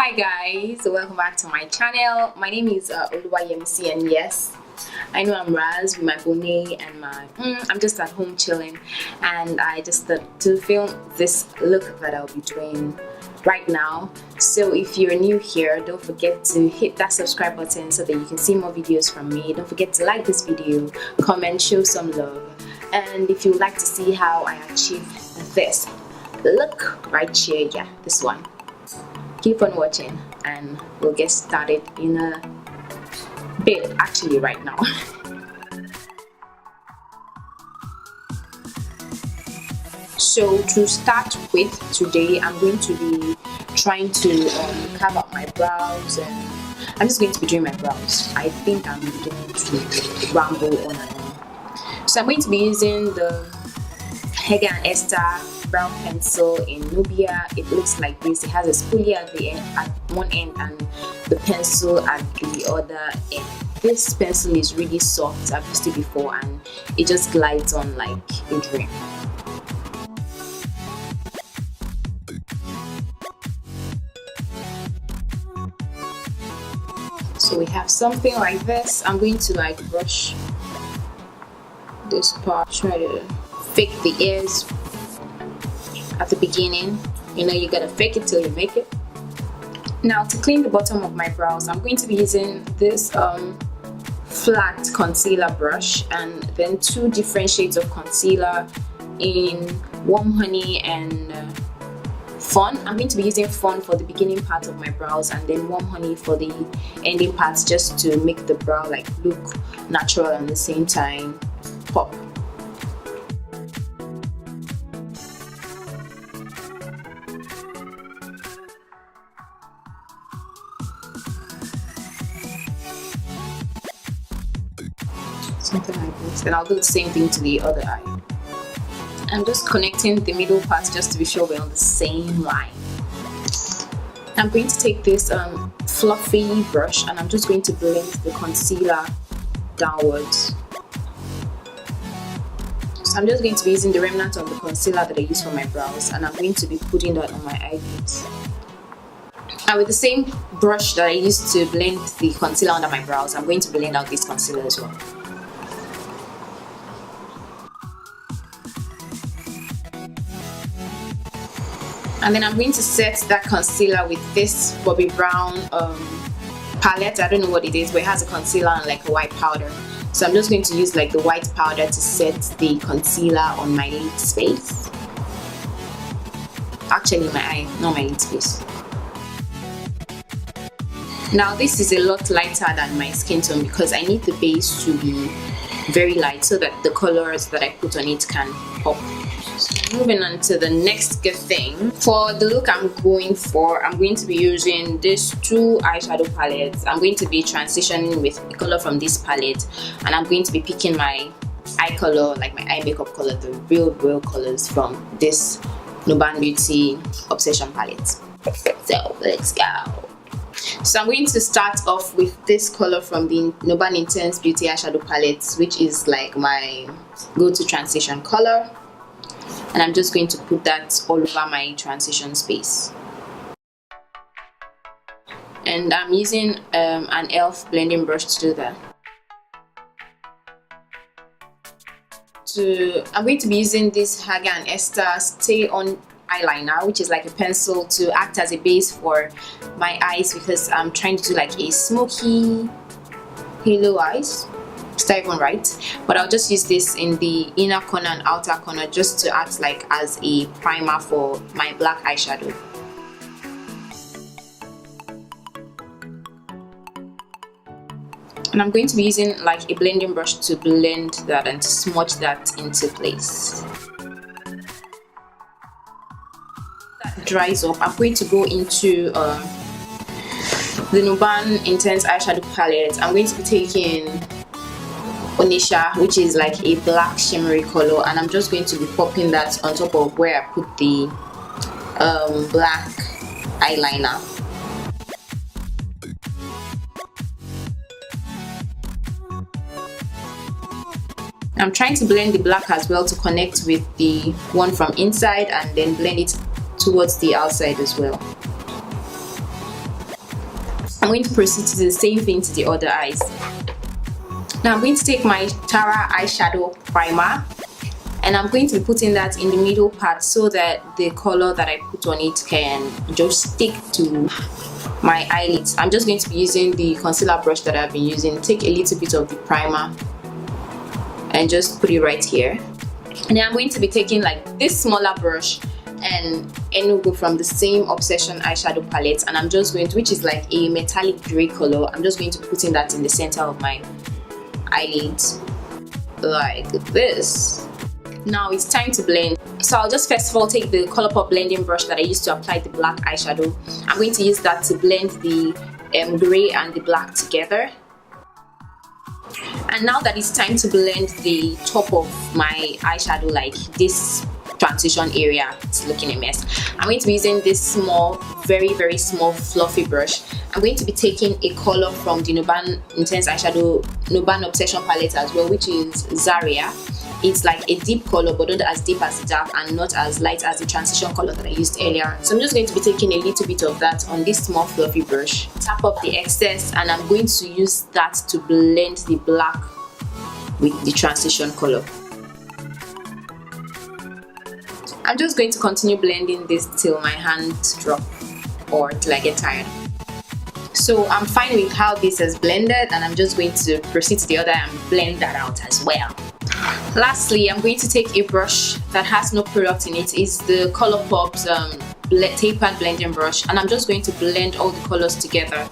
Hi guys, welcome back to my channel. My name is Oluwayemisi, and yes, I know I'm Raz with my bonnet and my I'm just at home chilling, and I just thought to film this look that I'll be doing right now. So if you're new here, don't forget to hit that subscribe button so that you can see more videos from me. Don't forget to like this video, comment, show some love, and if you would like to see how I achieve this look right here, yeah, this one, keep on watching and we'll get started in a bit, actually right now. So to start with, today I'm going to be trying to carve out my brows, and I'm just going to be doing my brows. I think I'm beginning to ramble on and on. So I'm going to be using the Hegai and Esther brown pencil in Nubia. It looks like this. It has a spoolie at the end, at one end, and the pencil at the other end. This pencil is really soft. I've used it before and it just glides on like a dream. So we have something like this. I'm going to like brush this part, try to fake the ears at the beginning. You know, you gotta fake it till you make it. Now to clean the bottom of my brows, I'm going to be using this flat concealer brush and then two different shades of concealer in Warm Honey and Fawn. I'm going to be using Fawn for the beginning part of my brows and then Warm Honey for the ending parts, just to make the brow like look natural and at the same time pop. Something like this, and I'll do the same thing to the other eye. I'm just connecting the middle part just to be sure we're on the same line. I'm going to take this fluffy brush and I'm just going to blend the concealer downwards. So I'm just going to be using the remnant of the concealer that I use for my brows, and I'm going to be putting that on my eyelids. And with the same brush that I used to blend the concealer under my brows, I'm going to blend out this concealer as well. And then I'm going to set that concealer with this Bobbi Brown palette. I don't know what it is, but it has a concealer and like a white powder. So I'm just going to use like the white powder to set the concealer on my lid space. Actually my eye, not my lid space. Now this is a lot lighter than my skin tone because I need the base to be very light so that the colors that I put on it can pop. So moving on to the next good thing. For the look I'm going for, I'm going to be using these two eyeshadow palettes. I'm going to be transitioning with a color from this palette, and I'm going to be picking my eye color, like my eye makeup color, the real colors from this NubanBeauty Obsession palette. So let's go. So I'm going to start off with this color from the Nuban Intense Beauty eyeshadow palette, which is like my go-to transition color, and I'm just going to put that all over my transition space. And I'm using an e.l.f. blending brush to do that. I'm going to be using this Hegai and Esther Stay On eyeliner, which is like a pencil to act as a base for my eyes, because I'm trying to do like a smoky halo eyes. It's not even right, but I'll just use this in the inner corner and outer corner just to act like as a primer for my black eyeshadow. And I'm going to be using like a blending brush to blend that and to smudge that into place. Dries up, I'm going to go into the Nuban Intense eyeshadow palette. I'm going to be taking Onisha, which is like a black shimmery color, and I'm just going to be popping that on top of where I put the black eyeliner. I'm trying to blend the black as well to connect with the one from inside, and then blend it towards the outside as well. I'm going to proceed to do the same thing to the other eyes. Now I'm going to take my Tara eyeshadow primer, and I'm going to be putting that in the middle part so that the color that I put on it can just stick to my eyelids. I'm just going to be using the concealer brush that I've been using. Take a little bit of the primer and just put it right here. And then I'm going to be taking like this smaller brush and Enugu from the same Obsession eyeshadow palette, and I'm just going to, which is like a metallic grey color, I'm just going to put in that in the center of my eyelids like this. Now it's time to blend. So I'll just first of all take the Colorpop blending brush that I used to apply the black eyeshadow. I'm going to use that to blend the grey and the black together. And now that it's time to blend the top of my eyeshadow, like this transition area, it's looking a mess. I'm going to be using this small, very small fluffy brush. I'm going to be taking a color from the Nuban Intense Eyeshadow Nuban Obsession palette as well, which is Zaria. It's like a deep color, but not as deep as the dark and not as light as the transition color that I used earlier. So I'm just going to be taking a little bit of that on this small fluffy brush, tap up the excess, and I'm going to use that to blend the black with the transition color. I'm just going to continue blending this till my hands drop or till I get tired. So I'm fine with how this is blended, and I'm just going to proceed to the other and blend that out as well. Lastly, I'm going to take a brush that has no product in it. It's the Colorpop's tapered blending brush, and I'm just going to blend all the colors together.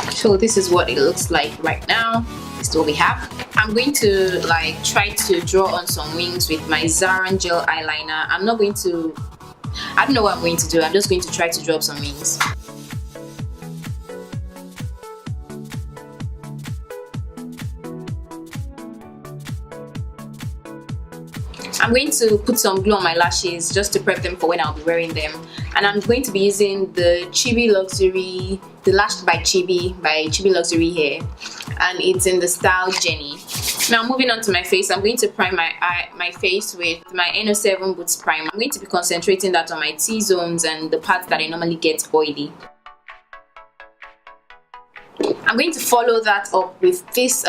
So this is what it looks like right now. This is what we have. I'm going to like try to draw on some wings with my Zaron gel eyeliner. I don't know what I'm going to do. I'm just going to try to draw up some wings. I'm going to put some glue on my lashes just to prep them for when I'll be wearing them. And I'm going to be using the Chibee Luxury, the LashedByChibee by Chibee Luxury hair. And it's in the style Jenny. Now moving on to my face, I'm going to prime my face with my N07 Boots Primer. I'm going to be concentrating that on my T-zones and the parts that I normally get oily. I'm going to follow that up with this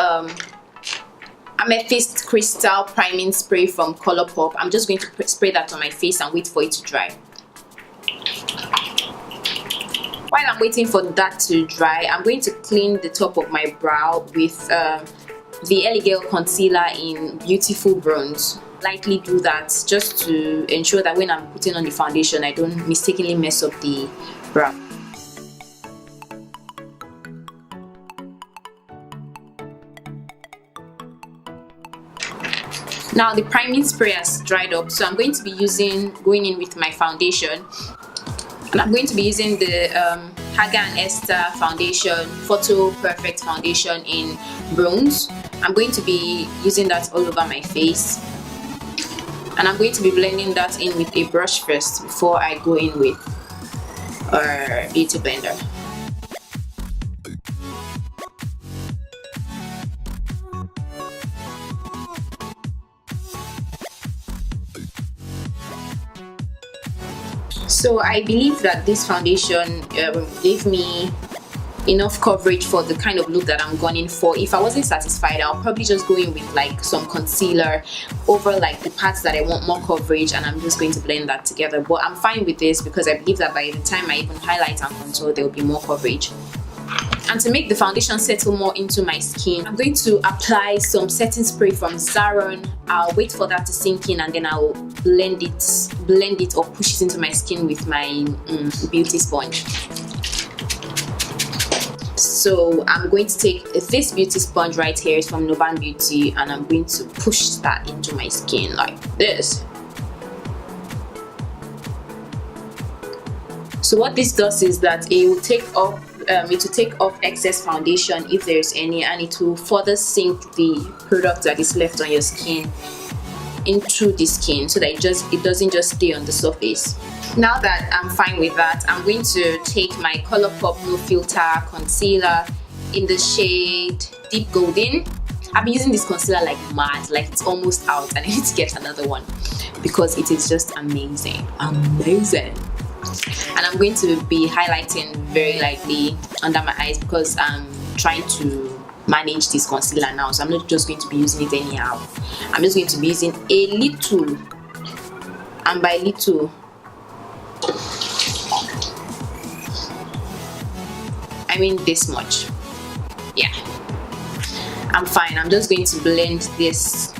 Amethyst Crystal Priming Spray from Colorpop. I'm just going to spray that on my face and wait for it to dry. While I'm waiting for that to dry, I'm going to clean the top of my brow with the LAgirl concealer in Beautiful Bronze. Lightly do that just to ensure that when I'm putting on the foundation, I don't mistakenly mess up the brow. Now the priming spray has dried up, so I'm going to be going in with my foundation, and I'm going to be using the Hegai and Esther foundation, Photo Perfect foundation in bronze. I'm going to be using that all over my face, and I'm going to be blending that in with a brush first before I go in with our beauty blender. So I believe that this foundation gave me enough coverage for the kind of look that I'm going in for. If I wasn't satisfied, I'll probably just go in with like some concealer over like the parts that I want more coverage, and I'm just going to blend that together. But I'm fine with this because I believe that by the time I even highlight and contour, there will be more coverage. And to make the foundation settle more into my skin, I'm going to apply some setting spray from Zaron. I'll wait for that to sink in, and then I'll blend it or push it into my skin with my beauty sponge. So I'm going to take this beauty sponge right here, it's from NubanBeauty, and I'm going to push that into my skin like this. So what this does is that it will take off excess foundation if there's any, and it will further sink the product that is left on your skin into the skin so that it doesn't just stay on the surface. Now that I'm fine with that, I'm going to take my Colorpop No Filter concealer in the shade Deep Golden. I've been using this concealer like mad, like it's almost out, and I need to get another one because it is just amazing. And I'm going to be highlighting very lightly under my eyes because I'm trying to manage this concealer now, so I'm not just going to be using it anyhow. I'm just going to be using a little, and by little I mean this much. Yeah, I'm fine. I'm just going to blend this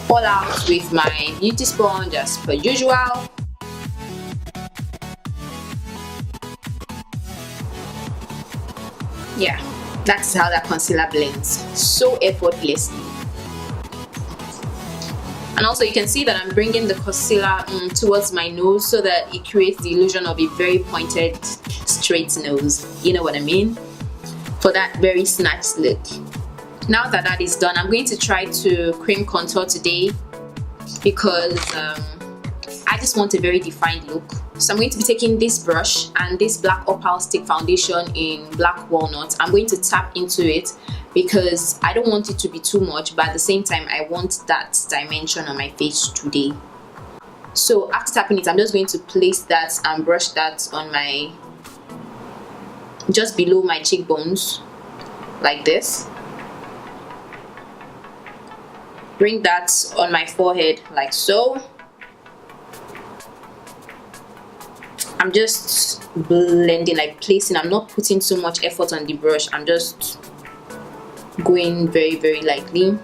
all out with my beauty sponge as per usual. Yeah, that's how that concealer blends, so effortlessly. And also you can see that I'm bringing the concealer towards my nose so that it creates the illusion of a very pointed, straight nose. You know what I mean? For that very snatched look. Now that that is done, I'm going to try to cream contour today because I just want a very defined look. So I'm going to be taking this brush and this black opal stick foundation in black walnut. I'm going to tap into it because I don't want it to be too much, but at the same time I want that dimension on my face today. So after tapping it, I'm just going to place that and brush that on my, just below my cheekbones, like this. Bring that on my forehead like so. I'm just blending, like placing. I'm not putting too much effort on the brush. I'm just going very, very lightly.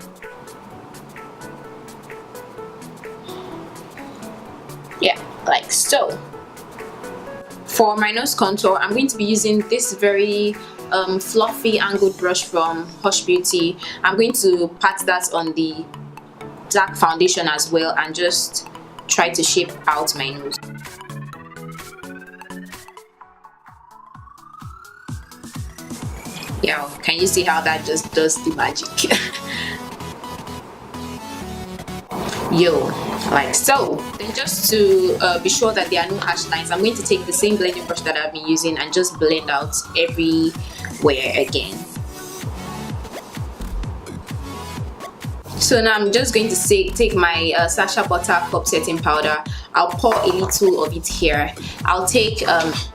Yeah, like so. For my nose contour, I'm going to be using this very fluffy angled brush from Hush Beauty. I'm going to pat that on the dark foundation as well and just try to shape out my nose. Yeah, can you see how that just does the magic? Yo, like so. Then just to be sure that there are no harsh lines, I'm going to take the same blending brush that I've been using and just blend out everywhere again. So now I'm just going to take my Sacha buttercup setting powder. I'll pour a little of it here. I'll take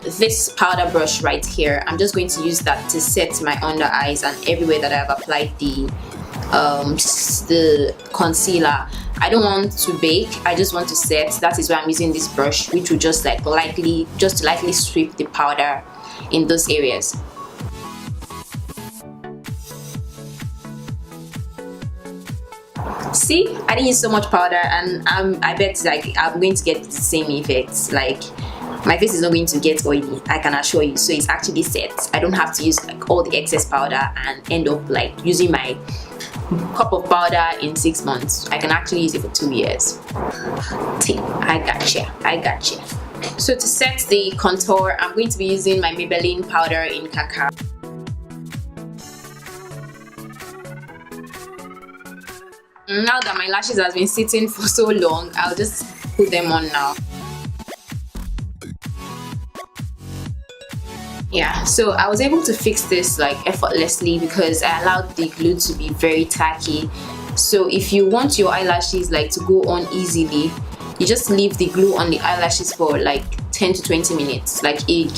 this powder brush right here. I'm just going to use that to set my under eyes and everywhere that I've applied the concealer. I don't want to bake, I just want to set. That is why I'm using this brush, which will just like lightly sweep the powder in those areas. See, I didn't use so much powder, and I bet like I'm going to get the same effects. Like my face is not going to get oily, I can assure you. So it's actually set. I don't have to use like all the excess powder and end up like using my cup of powder in 6 months. I can actually use it for 2 years. See, I gotcha. So to set the contour, I'm going to be using my Maybeline powder in Cacao. Now that my lashes has been sitting for so long, I'll just put them on now. Yeah, so I was able to fix this like effortlessly because I allowed the glue to be very tacky. So if you want your eyelashes like to go on easily, you just leave the glue on the eyelashes for like 10 to 20 minutes. Like it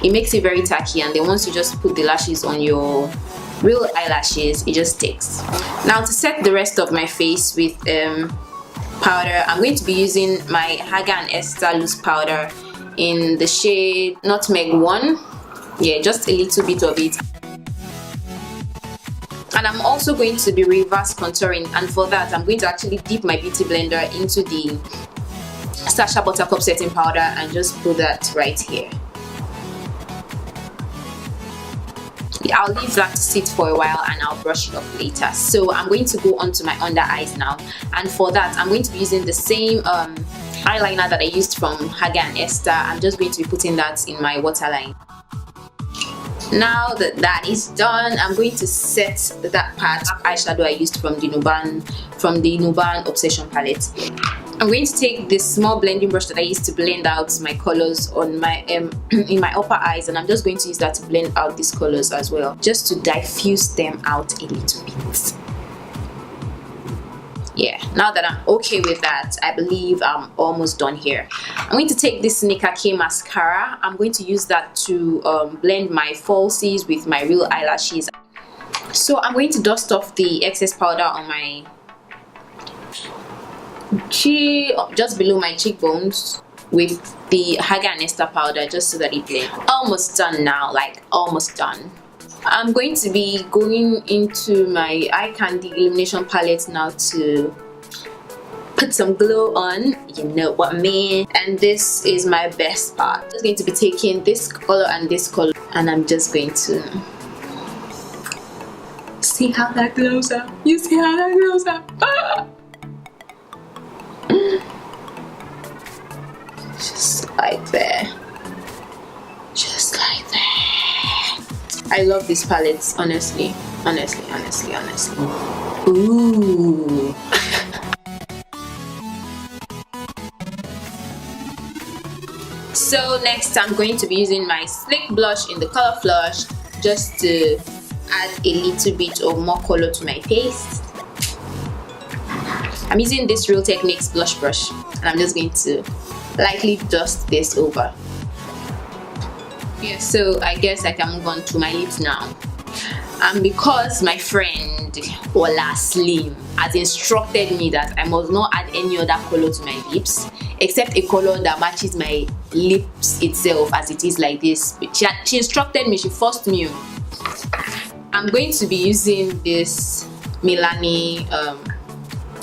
makes it very tacky, and then once you just put the lashes on your real eyelashes, it just sticks. Now to set the rest of my face with powder, I'm going to be using my Hegai and Esther loose powder in the shade Nutmeg 1. Yeah, just a little bit of it. And I'm also going to be reverse contouring, and for that I'm going to actually dip my beauty blender into the Sacha buttercup setting powder and just put that right here. I'll leave that to sit for a while and I'll brush it up later. So I'm going to go onto my under eyes now, and for that I'm going to be using the same eyeliner that I used from Hegai and Esther. I'm just going to be putting that in my waterline. Now that that is done, I'm going to set that part eyeshadow I used from the Nuban Obsession palette. I'm going to take this small blending brush that I used to blend out my colors on my in my upper eyes, and I'm just going to use that to blend out these colors as well, just to diffuse them out a little bit. yeah, now that I'm okay with that, I believe I'm almost done here. I'm going to take this Cacao mascara. I'm going to use that to blend my falsies with my real eyelashes. So I'm going to dust off the excess powder on my cheek, just below my cheekbones, with the Hegai and Esther powder, just so that it blends. Almost done now, like almost done. I'm going to be going into my eye candy illumination palette now to put some glow on, you know what I mean. And this is my best part. I'm just going to be taking this color and this color, and I'm just going to see how that glows up. You see how that glows up? Ah! Just like that. Just like that. I love these palettes, honestly. Honestly. Ooh. So next I'm going to be using my Sleek blush in the color Flush, just to add a little bit of more color to my face. I'm using this Real Techniques blush brush, and I'm just going to lightly dust this over. Yeah, so I guess I can move on to my lips now. And because my friend Ola Slim has instructed me that I must not add any other color to my lips except a color that matches my lips itself as it is like this. She instructed me, she forced me. I'm going to be using this Milani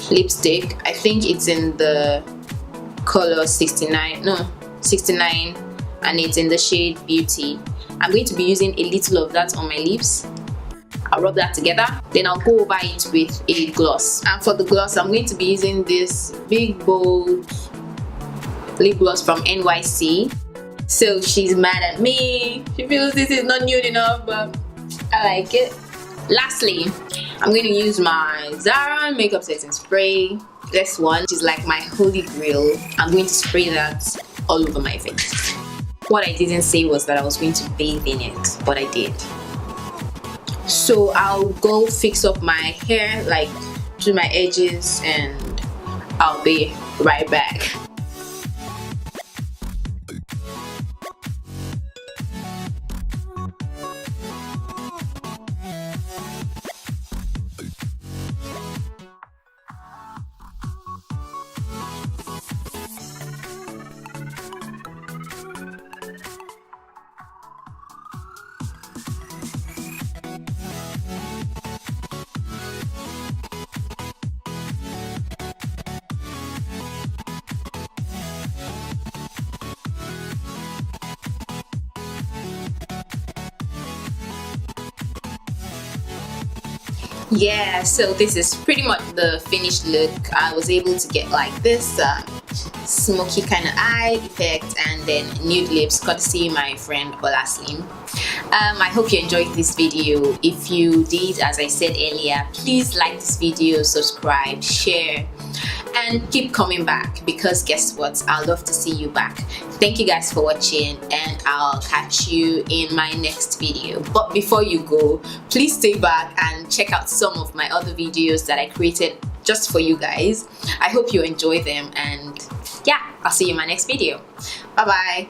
lipstick. I think it's in the color 69, and it's in the shade Beauty. I'm going to be using a little of that on my lips. I'll rub that together, then I'll go over it with a gloss. And for the gloss, I'm going to be using this big bold lip gloss from NYC. So she's mad at me, she feels this is not nude enough, but I like it. Lastly, I'm going to use my Zaron makeup setting spray. This one, which is like my holy grail. I'm going to spray that all over my face. What I didn't say was that I was going to bathe in it, but I did. So I'll go fix up my hair, like do my edges, and I'll be right back. Yeah, so this is pretty much the finished look. I was able to get like this smoky kind of eye effect and then nude lips, courtesy my friend Ola Slim. I hope you enjoyed this video. If you did, as I said earlier, please like this video, subscribe, share, and keep coming back, because guess what, I'd love to see you back. Thank you guys for watching, and I'll catch you in my next video. But before you go, please stay back and check out some of my other videos that I created just for you guys. I hope you enjoy them, and yeah, I'll see you in my next video. Bye bye.